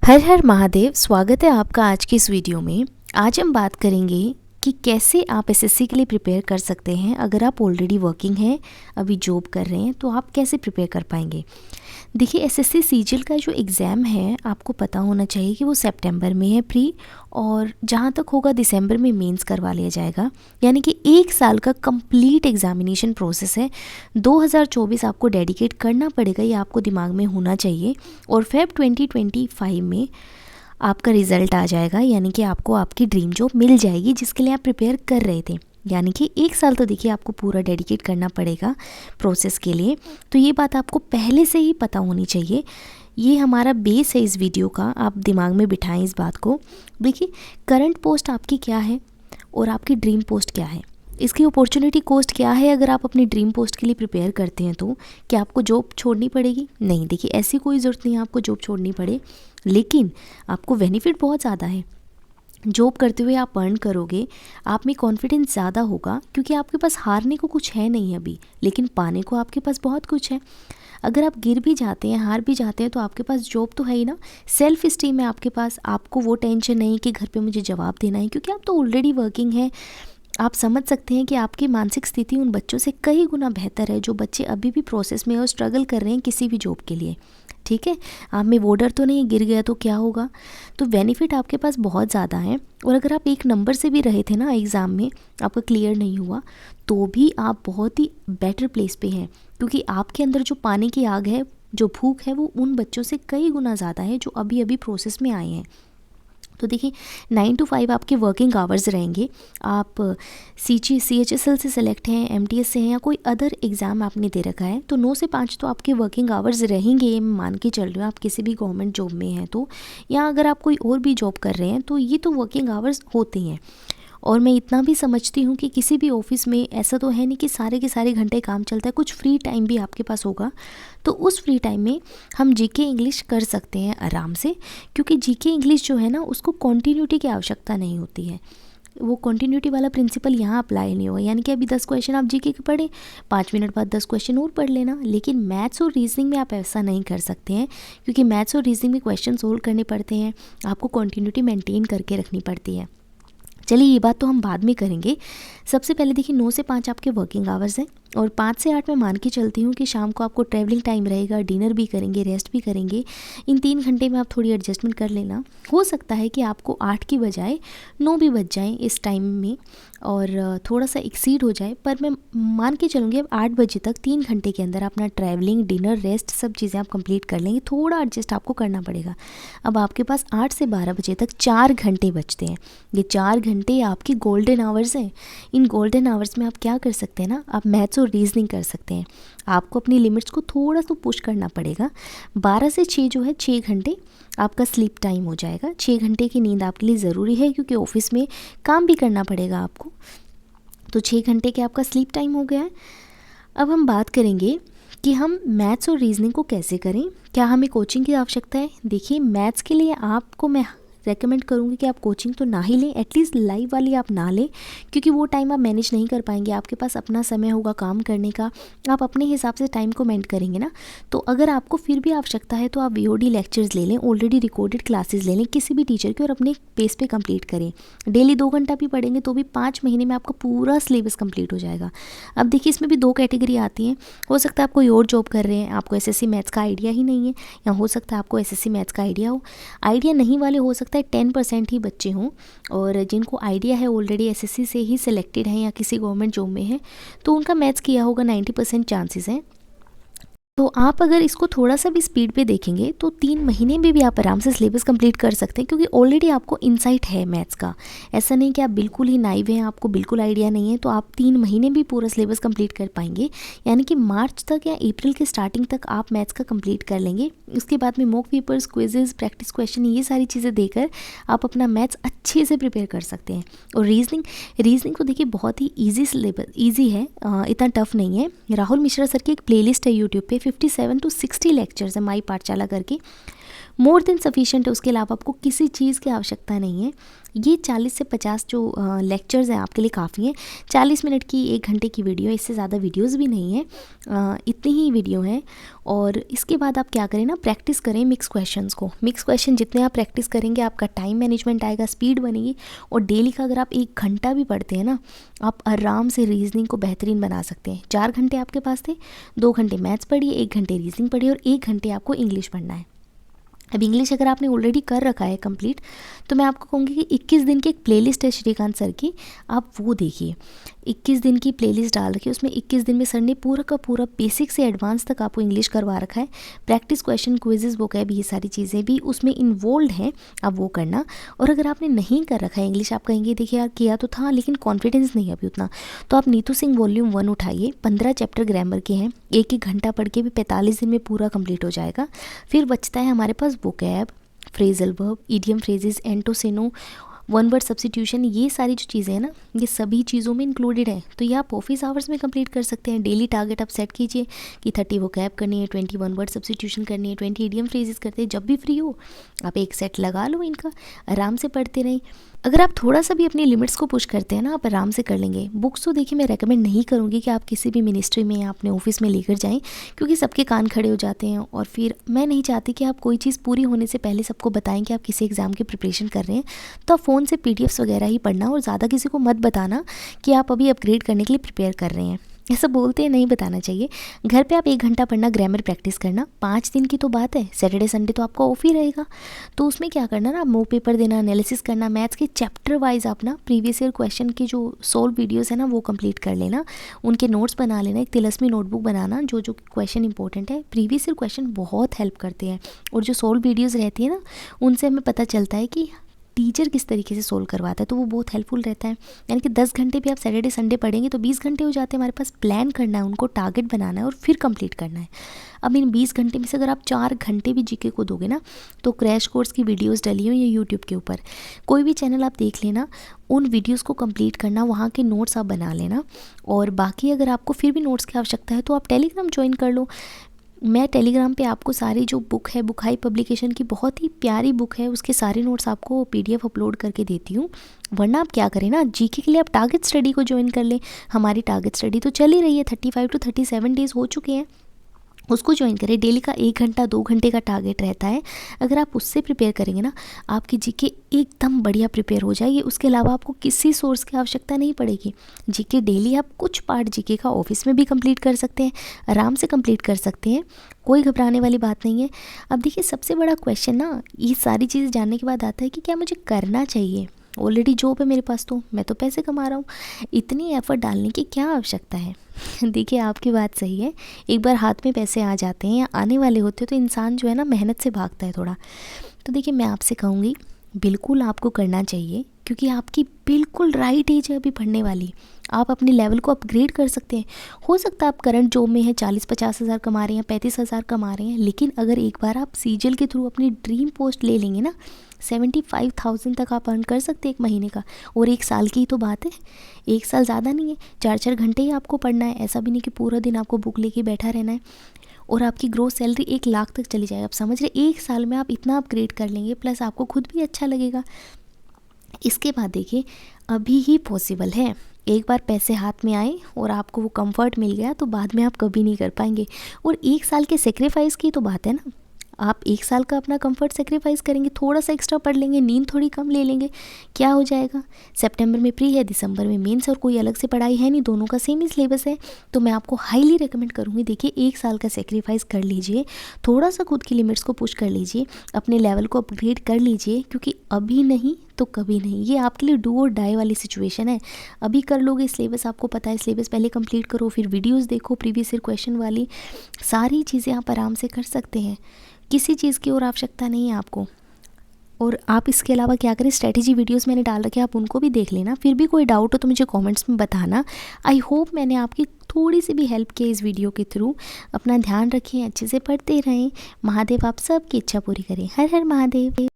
हर हर महादेव। स्वागत है आपका आज की इस वीडियो में। आज हम बात करेंगे कि कैसे आप एसएससी के लिए प्रिपेयर कर सकते हैं। अगर आप ऑलरेडी वर्किंग हैं, अभी जॉब कर रहे हैं, तो आप कैसे प्रिपेयर कर पाएंगे। देखिए, एसएससी सीजीएल का जो एग्ज़ाम है आपको पता होना चाहिए कि वो सितंबर में है प्री, और जहाँ तक होगा दिसंबर में मेंस करवा लिया जाएगा। यानी कि 1 साल का कंप्लीट एग्जामिनेशन प्रोसेस है। 2024 आपको डेडिकेट करना पड़ेगा, ये आपको दिमाग में होना चाहिए। और फेब 2025 में आपका रिज़ल्ट आ जाएगा, यानी कि आपको आपकी ड्रीम जॉब मिल जाएगी जिसके लिए आप प्रिपेयर कर रहे थे। यानी कि 1 साल तो देखिए आपको पूरा डेडिकेट करना पड़ेगा प्रोसेस के लिए। तो ये बात आपको पहले से ही पता होनी चाहिए। ये हमारा बेस है इस वीडियो का, आप दिमाग में बिठाएं इस बात को। देखिए, करंट पोस्ट आपकी क्या है और आपकी ड्रीम पोस्ट क्या है, इसकी अपॉर्चुनिटी कॉस्ट क्या है। अगर आप अपनी ड्रीम पोस्ट के लिए प्रिपेयर करते हैं तो क्या आपको जॉब छोड़नी पड़ेगी? नहीं, देखिए ऐसी कोई ज़रूरत नहीं है आपको जॉब छोड़नी पड़े, लेकिन आपको बेनिफिट बहुत ज़्यादा है। जॉब करते हुए आप अर्न करोगे, आप में कॉन्फिडेंस ज़्यादा होगा, क्योंकि आपके पास हारने को कुछ है नहीं अभी, लेकिन पाने को आपके पास बहुत कुछ है। अगर आप गिर भी जाते हैं, हार भी जाते हैं, तो आपके पास जॉब तो है ही ना। सेल्फ इस्टीम है आपके पास, आपको वो टेंशन नहीं कि घर पे मुझे जवाब देना है, क्योंकि आप तो ऑलरेडी वर्किंग हैं। आप समझ सकते हैं कि आपकी मानसिक स्थिति उन बच्चों से कई गुना बेहतर है जो बच्चे अभी भी प्रोसेस में और स्ट्रगल कर रहे हैं किसी भी जॉब के लिए। ठीक है, आप में वो डर तो नहीं गिर गया तो क्या होगा। तो बेनिफिट आपके पास बहुत ज़्यादा है। और अगर आप 1 नंबर से भी रहे थे ना एग्ज़ाम में, आपका क्लियर नहीं हुआ, तो भी आप बहुत ही बेटर प्लेस पे हैं, क्योंकि आपके अंदर जो पाने की आग है, जो भूख है, वो उन बच्चों से कई गुना ज़्यादा है जो अभी अभी प्रोसेस में आए हैं। तो देखिए, 9 to 5 आपके वर्किंग आवर्स रहेंगे। आप CHSL से सेलेक्ट हैं, MTS से हैं, या कोई अदर एग्ज़ाम आपने दे रखा है, तो 9 से 5 तो आपके वर्किंग आवर्स रहेंगे। ये मान के चल रहे हो आप किसी भी गवर्नमेंट जॉब में हैं तो, या अगर आप कोई और भी जॉब कर रहे हैं तो ये तो वर्किंग आवर्स होते हैं। और मैं इतना भी समझती हूँ कि किसी भी ऑफिस में ऐसा तो है नहीं कि सारे के सारे घंटे काम चलता है, कुछ फ्री टाइम भी आपके पास होगा। तो उस फ्री टाइम में हम जीके इंग्लिश कर सकते हैं आराम से, क्योंकि जीके इंग्लिश जो है ना, उसको कॉन्टीन्यूटी की आवश्यकता नहीं होती है। वो कॉन्टीन्यूटी वाला प्रिंसिपल यहाँ अप्लाई नहीं होगा। यानी कि अभी 10 क्वेश्चन आप जीके के पढ़े, 5 मिनट बाद 10 क्वेश्चन और पढ़ लेना। लेकिन मैथ्स और रीजनिंग में आप ऐसा नहीं कर सकते हैं, क्योंकि मैथ्स और रीजनिंग में क्वेश्चन सोल्व करने पड़ते हैं, आपको कॉन्टीन्यूटी मेंटेन करके रखनी पड़ती है। चलिए, ये बात तो हम बाद में करेंगे। सबसे पहले देखिए, 9 से 5 आपके वर्किंग आवर्स हैं, और 5 से 8 मैं मान के चलती हूँ कि शाम को आपको ट्रैवलिंग टाइम रहेगा, डिनर भी करेंगे, रेस्ट भी करेंगे। इन 3 घंटे में आप थोड़ी एडजस्टमेंट कर लेना। हो सकता है कि आपको 8 की बजाय 9 भी बज जाएँ इस टाइम में, और थोड़ा सा एक्सीड हो जाए, पर मैं मान के चलूँगी अब 8 बजे तक 3 घंटे के अंदर अपना ट्रैवलिंग, डिनर, रेस्ट सब चीज़ें आप कंप्लीट कर लेंगे। थोड़ा एडजस्ट आपको करना पड़ेगा। अब आपके पास 8 से 12 बजे तक 4 घंटे बचते हैं। ये 4 घंटे आपकी गोल्डन आवर्स हैं। इन गोल्डन आवर्स में आप क्या कर सकते हैं ना, आप मैथ्स और रीजनिंग कर सकते हैं। आपको अपनी लिमिट्स को थोड़ा सा पुश करना पड़ेगा। 12 से 6 जो है, 6 घंटे आपका स्लीप टाइम हो जाएगा। 6 घंटे की नींद आपके लिए ज़रूरी है, क्योंकि ऑफिस में काम भी करना पड़ेगा आपको। तो 6 घंटे के आपका स्लीप टाइम हो गया है। अब हम बात करेंगे कि हम मैथ्स और रीजनिंग को कैसे करें, क्या हमें कोचिंग की आवश्यकता है। देखिए, मैथ्स के लिए आपको मैं रेकमेंड करूँगी कि आप कोचिंग तो ना ही लें, एटलीस्ट लाइव वाली आप ना लें, क्योंकि वो टाइम आप मैनेज नहीं कर पाएंगे। आपके पास अपना समय होगा काम करने का, आप अपने हिसाब से टाइम को मैनेज करेंगे ना। तो अगर आपको फिर भी आवश्यकता है तो आप VOD लेक्चर्स ले लें, ऑलरेडी रिकॉर्डेड क्लासेस ले लें किसी भी टीचर की, और अपने पेस पे कंप्लीट करें। डेली 2 घंटा भी पढ़ेंगे तो भी 5 महीने में आपका पूरा सिलेबस कंप्लीट हो जाएगा। अब देखिए, इसमें भी 2 कैटेगरी आती हैं। हो सकता है आप कोई और जॉब कर रहे हैं, आपको SSC मैथ्स का आइडिया ही नहीं है, या हो सकता है आपको SSC मैथ्स का आइडिया हो। आइडिया नहीं वाले हो सकता है 10% ही बच्चे हों, और जिनको आइडिया है ऑलरेडी SSC से ही सिलेक्टेड हैं या किसी गवर्नमेंट जॉब में है, तो उनका मैथ्स किया होगा 90% चांसेस हैं। तो आप अगर इसको थोड़ा सा भी स्पीड पे देखेंगे तो 3 महीने में भी आप आराम से सिलेबस कंप्लीट कर सकते हैं, क्योंकि ऑलरेडी आपको इंसाइट है मैथ्स का। ऐसा नहीं कि आप बिल्कुल ही नाइव हैं, आपको बिल्कुल आइडिया नहीं है, तो आप 3 महीने भी पूरा सिलेबस कंप्लीट कर पाएंगे। यानी कि मार्च तक या अप्रैल के स्टार्टिंग तक आप मैथ्स का कंप्लीट कर लेंगे। उसके बाद में mock papers, quizzes, practice question, ये सारी चीज़ें देकर आप अपना मैथ्स अच्छे से प्रिपेयर कर सकते हैं। और रीजनिंग तो देखिए बहुत ही ईजी सिलेबस, ईजी है, इतना टफ नहीं है। राहुल मिश्रा सर की एक प्लेलिस्ट है यूट्यूब पे, 57 to 60 लेक्चर्स है माई पाठशाला करके। मोर देन सफिशिएंट है, उसके अलावा आपको किसी चीज़ की आवश्यकता नहीं है। ये 40 से 50 जो लेक्चर्स हैं आपके लिए काफ़ी हैं। 40 मिनट की 1 घंटे की वीडियो, इससे ज़्यादा वीडियोस भी नहीं है, इतनी ही वीडियो है। और इसके बाद आप क्या करें ना, प्रैक्टिस करें मिक्स क्वेश्चंस को। मिक्स क्वेश्चन जितने आप प्रैक्टिस करेंगे आपका टाइम मैनेजमेंट आएगा, स्पीड बनेगी। और डेली का अगर आप 1 घंटा भी पढ़ते हैं ना, आप आराम से रीजनिंग को बेहतरीन बना सकते हैं। 4 घंटे आपके पास थे, 2 घंटे मैथ्स पढ़िए, 1 घंटे रीजनिंग पढ़िए और 1 घंटे आपको इंग्लिश पढ़ना है। अब इंग्लिश अगर आपने ऑलरेडी कर रखा है कंप्लीट, तो मैं आपको कहूँगी कि 21 दिन की एक प्लेलिस्ट है श्रीकांत सर की, आप वो देखिए। 21 दिन की प्लेलिस्ट डाल रखी है, उसमें 21 दिन में सर ने पूरा का पूरा बेसिक से एडवांस तक आपको इंग्लिश करवा रखा है। प्रैक्टिस क्वेश्चन, क्विजेस, वोकैब, ये सारी चीज़ें भी उसमें इन्वॉल्व हैं, आप वो करना। और अगर आपने नहीं कर रखा है इंग्लिश, आप कहेंगे देखिए यार किया तो था लेकिन कॉन्फिडेंस नहीं अभी उतना, तो आप नीतू सिंह वॉल्यूम 1 उठाइए। 15 चैप्टर ग्रामर के हैं, 1-1 घंटा पढ़ के भी 45 दिन में पूरा कंप्लीट हो जाएगा। फिर बचता है हमारे पास vocab, phrasal verb, idiom phrases, antonyms synonyms, one word substitution, ये सारी जो चीज़ें हैं ना, ये सभी चीज़ों में इंक्लूडेड है। तो ये आप ऑफिस आवर्स में कंप्लीट कर सकते हैं। डेली टारगेट आप सेट कीजिए कि 30 वोकैब करनी है, 20 वन वर्ड सब्स्टिट्यूशन करनी है, 20 इडियम फ्रेजेस करते हैं। जब भी फ्री हो आप एक सेट लगा लो इनका, आराम से पढ़ते रहें। अगर आप थोड़ा सा भी अपनी लिमिट्स को पुश करते हैं ना, आप आराम से कर लेंगे। बुक्स तो देखिए मैं रेकमेंड नहीं करूँगी कि आप किसी भी मिनिस्ट्री में या अपने ऑफिस में लेकर जाएं, क्योंकि सबके कान खड़े हो जाते हैं। और फिर मैं नहीं चाहती कि आप कोई चीज़ पूरी होने से पहले सबको बताएं कि आप किसी एग्ज़ाम की प्रिपरेशन कर रहे हैं। तो आप फ़ोन से PDFs वगैरह ही पढ़ना, और ज़्यादा किसी को मत बताना कि आप अभी अपग्रेड करने के लिए प्रिपेयर कर रहे हैं। ऐसा बोलते हैं, नहीं बताना चाहिए। घर पे आप 1 घंटा पढ़ना, ग्रामर प्रैक्टिस करना। 5 दिन की तो बात है, सैटरडे संडे तो आपका ऑफ ही रहेगा। तो उसमें क्या करना ना, मॉक पेपर देना, एनालिसिस करना, मैथ्स के चैप्टर वाइज आप ना प्रीवियस ईयर क्वेश्चन के जो सोल्व वीडियोस है ना वो कंप्लीट कर लेना, उनके नोट्स बना लेना, एक तिलस्मी नोटबुक बनाना। जो जो क्वेश्चन इंपॉर्टेंट है, प्रीवियस ईयर क्वेश्चन बहुत हेल्प करते हैं। और जो सोल्व वीडियोज़ रहती है ना, उनसे हमें पता चलता है कि टीचर किस तरीके से सोल्व करवाता है, तो वो बहुत हेल्पफुल रहता है। यानी कि 10 घंटे भी आप सैटरडे संडे पढ़ेंगे तो 20 घंटे हो जाते हैं हमारे पास। प्लान करना है, उनको टारगेट बनाना है और फिर कंप्लीट करना है। अब इन 20 घंटे में से अगर आप 4 घंटे भी जीके को दोगे ना, तो क्रैश कोर्स की वीडियोस डली हुई है यूट्यूब के ऊपर, कोई भी चैनल आप देख लेना, उन वीडियोस को कंप्लीट करना, वहाँ के नोट्स आप बना लेना। और बाकी अगर आपको फिर भी नोट्स की आवश्यकता है तो आप टेलीग्राम ज्वाइन कर लो। मैं टेलीग्राम पे आपको सारी जो बुक है, बुक हाई पब्लिकेशन की बहुत ही प्यारी बुक है, उसके सारे नोट्स आपको PDF अपलोड करके देती हूँ। वरना आप क्या करें ना, जीके के लिए आप टारगेट स्टडी को ज्वाइन कर लें। हमारी टारगेट स्टडी तो चल ही रही है, 35 to 37 डेज़ हो चुके हैं, उसको ज्वाइन करें। डेली का 1 घंटा 2 घंटे का टारगेट रहता है। अगर आप उससे प्रिपेयर करेंगे ना, आपकी जीके एकदम बढ़िया प्रिपेयर हो जाएगी। उसके अलावा आपको किसी सोर्स की आवश्यकता नहीं पड़ेगी। जीके डेली आप कुछ पार्ट जीके का ऑफिस में भी कंप्लीट कर सकते हैं, आराम से कंप्लीट कर सकते हैं, कोई घबराने वाली बात नहीं है। अब देखिए सबसे बड़ा क्वेश्चन ना, ये सारी चीज़ें जानने के बाद आता है कि क्या मुझे करना चाहिए। ऑलरेडी जॉब है मेरे पास, तो मैं तो पैसे कमा रहा हूँ, इतनी एफर्ट डालने की क्या आवश्यकता है। देखिए आपकी बात सही है, एक बार हाथ में पैसे आ जाते हैं या आने वाले होते हैं तो इंसान जो है ना मेहनत से भागता है थोड़ा। तो देखिए मैं आपसे कहूँगी बिल्कुल आपको करना चाहिए, क्योंकि आपकी बिल्कुल राइट एज है अभी पढ़ने वाली। आप अपने लेवल को अपग्रेड कर सकते हैं। हो सकता है आप करंट जॉब में हैं, 40-50 हज़ार कमा रहे हैं, 35 हज़ार कमा रहे हैं, लेकिन अगर एक बार आप सीजीएल के थ्रू अपनी ड्रीम पोस्ट ले लेंगे ना, 75,000 तक आप अर्न कर सकते हैं 1 महीने का। और 1 साल की ही तो बात है, 1 साल ज़्यादा नहीं है। 4-4 घंटे ही आपको पढ़ना है, ऐसा भी नहीं कि पूरा दिन आपको बुक लेके बैठा रहना है। और आपकी ग्रोथ सैलरी 1 लाख तक चली जाएगी। आप समझ रहे, 1 साल में आप इतना अपग्रेड कर लेंगे, प्लस आपको खुद भी अच्छा लगेगा। इसके बाद देखिए अभी ही पॉसिबल है। एक बार पैसे हाथ में आए और आपको वो कंफर्ट मिल गया तो बाद में आप कभी नहीं कर पाएंगे। और 1 साल के सेक्रीफाइस की तो बात है ना, आप 1 साल का अपना कंफर्ट सेक्रीफाइस करेंगे, थोड़ा सा एक्स्ट्रा पढ़ लेंगे, नींद थोड़ी कम ले लेंगे, क्या हो जाएगा। सितंबर में प्री है, दिसंबर में मेंस, और कोई अलग से पढ़ाई है नहीं, दोनों का सेम ही सिलेबस है। तो मैं आपको हाईली रिकमेंड करूँगी, देखिए 1 साल का सेक्रीफाइस कर लीजिए, थोड़ा सा खुद की लिमिट्स को पुश कर लीजिए, अपने लेवल को अपग्रेड कर लीजिए, क्योंकि अभी नहीं तो कभी नहीं। ये आपके लिए डू और डाई वाली सिचुएशन है। अभी कर लोगे, सिलेबस आपको पता है, सिलेबस पहले कंप्लीट करो, फिर वीडियोस देखो प्रीवियस ईयर क्वेश्चन वाली, सारी चीज़ें आप आराम से कर सकते हैं। किसी चीज़ की और आवश्यकता नहीं है आपको। और आप इसके अलावा क्या करें, स्ट्रैटेजी वीडियोस मैंने डाल रखे, आप उनको भी देख लेना। फिर भी कोई डाउट हो तो मुझे कमेंट्स में बताना। आई होप मैंने आपकी थोड़ी सी भी हेल्प की इस वीडियो के थ्रू। अपना ध्यान रखें, अच्छे से पढ़ते रहें। महादेव आप सबकी इच्छा पूरी करें। हर हर महादेव।